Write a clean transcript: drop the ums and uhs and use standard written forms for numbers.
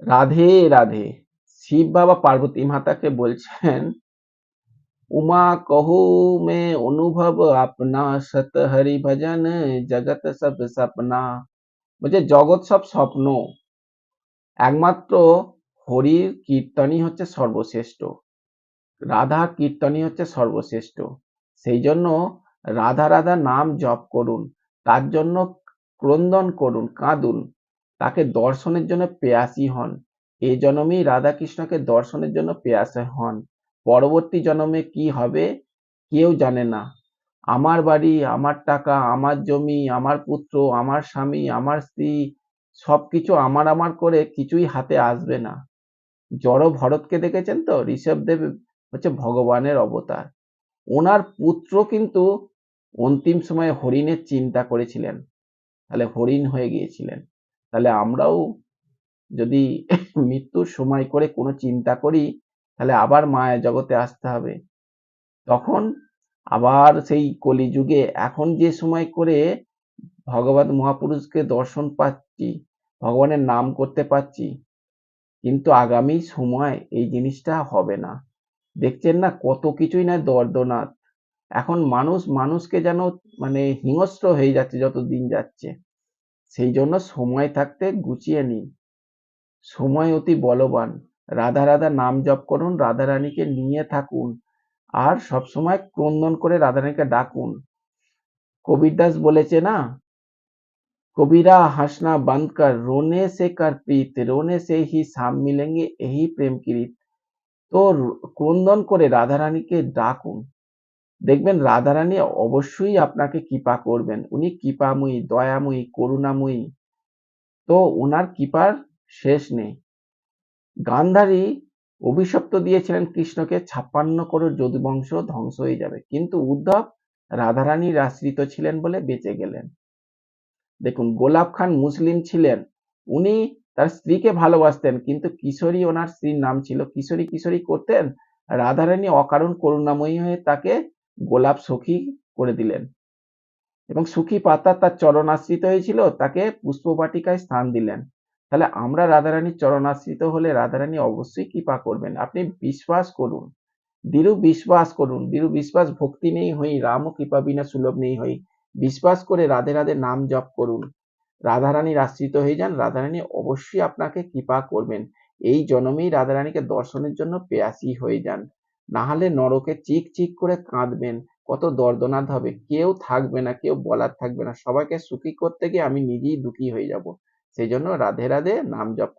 রাধে রাধে। শিব বাবা পার্বতী মাতাকে বলছেন, উমা কহো मैं अनुभव अपना सत हरि भजन जगत सब सपना। বলছে জগৎ সব স্বপ্ন, একমাত্র হরির কীর্তনই হচ্ছে সর্বশ্রেষ্ঠ, রাধা কীর্তনই হচ্ছে সর্বশ্রেষ্ঠ। সেই জন্য রাধা রাধা নাম জপ করুন, তার জন্য ক্রন্দন করুন, কাঁদুন, তাকে দর্শনের জন্য পেয়াসী হন। এই জন্মেই রাধা কৃষ্ণকে দর্শনের জন্য পেয়াসী হন। পরবর্তী জন্মে কি হবে কেউ জানে না। আমার বাড়ি, আমার টাকা, আমার জমি, আমার পুত্র, আমার স্বামী, আমার স্ত্রী, সবকিছু আমার আমার করে কিছুই হাতে আসবে না। জড় ভরতকে দেখেছেন তো? ঋষভদেব হচ্ছে ভগবানের অবতার। ওনার পুত্র কিন্তু অন্তিম সময়ে হরিণের চিন্তা করেছিলেন, তাহলে হরিণ হয়ে গিয়েছিলেন। তাহলে আমরাও যদি মৃত্যুর সময় করে কোনো চিন্তা করি, তাহলে আবার মায়া জগতে আসতে হবে। তখন আবার সেই কলিযুগে এখন যে সময় করে ভগবান মহাপুরুষকে দর্শন পাচ্ছি, ভগবানের নাম করতে পাচ্ছি, কিন্তু আগামী সময় এই জিনিসটা হবে না। দেখছেন না কত কিছুই না দর্দনাথ। এখন মানুষ মানুষকে যেন মানে হিংস্র হয়ে যাচ্ছে যত দিন যাচ্ছে। সেই জন্য সময় থাকতে গুছিয়ে নিন। সময় অতি বলবান। রাধা রাধা নাম জপ করুন, রাধা রানীকে নিয়ে থাকুন, আর সবসময় ক্রন্দন করে রাধা রানীকে ডাকুন। কবির দাস বলেছে না, কবিরা হাসনা बंद कर रोने से कर प्रीत रोने से ही शाम मिलेंगे यही प्रेम की रीत। তো ক্রন্দন করে রাধা রানীকে ডাকুন, দেখবেন রাধারানী অবশ্যই আপনাকে কৃপা করবেন। উনি কৃপাময়ী, দয়াময়ী, করুণাময়ী। তো ওনার কৃপার শেষ নেই। গান্ধারী অভিশাপ তো দিয়েছিলেন কৃষ্ণকে, 56 করোড় যদুবংশ ধ্বংস হয়ে যাবে, কিন্তু উদ্ধব রাধারানীর আশ্রিত ছিলেন বলে বেঁচে গেলেন। দেখুন গোলাপ খান মুসলিম ছিলেন, উনি তার স্ত্রীকে ভালোবাসতেন, কিন্তু কিশোরী ওনার স্ত্রীর নাম ছিল, কিশোরী কিশোরী করতেন। রাধারানী অকারণ করুণাময়ী হয়ে তাকে গোলাপ সখী করে দিলেন, এবং সুখী পাতা তার চরণাশ্রিত হয়েছিল, তাকে পুষ্পবাটিকায় স্থান দিলেন। তাহলে আমরা রাধারানীর চরণাশ্রিত হলে রাধারানী অবশ্যই কৃপা করবেন। আপনি বিশ্বাস করুন, দৃঢ় বিশ্বাস করুন। দৃঢ় বিশ্বাস ভক্তি নেই হই, রাম কৃপা বিনা সুলভ নেই হই। বিশ্বাস করে রাধে রাধে নাম জপ করুন, রাধারানীর আশ্রিত হয়ে যান, রাধারানী অবশ্যই আপনাকে কৃপা করবেন। এই জন্মেই রাধারানীকে দর্শনের জন্য পেয়াসী হয়ে যান, না হলে নরকে চিক চিক করে কাঁদবেন, কত দর্দনাদ হবে, কেউ থাকবে না, কেউ বলার থাকবে না, সবাইকে সুখী করতে গিয়ে আমি নিজেই দুঃখী হয়ে যাব। সেই জন্য রাধে রাধে নাম জপ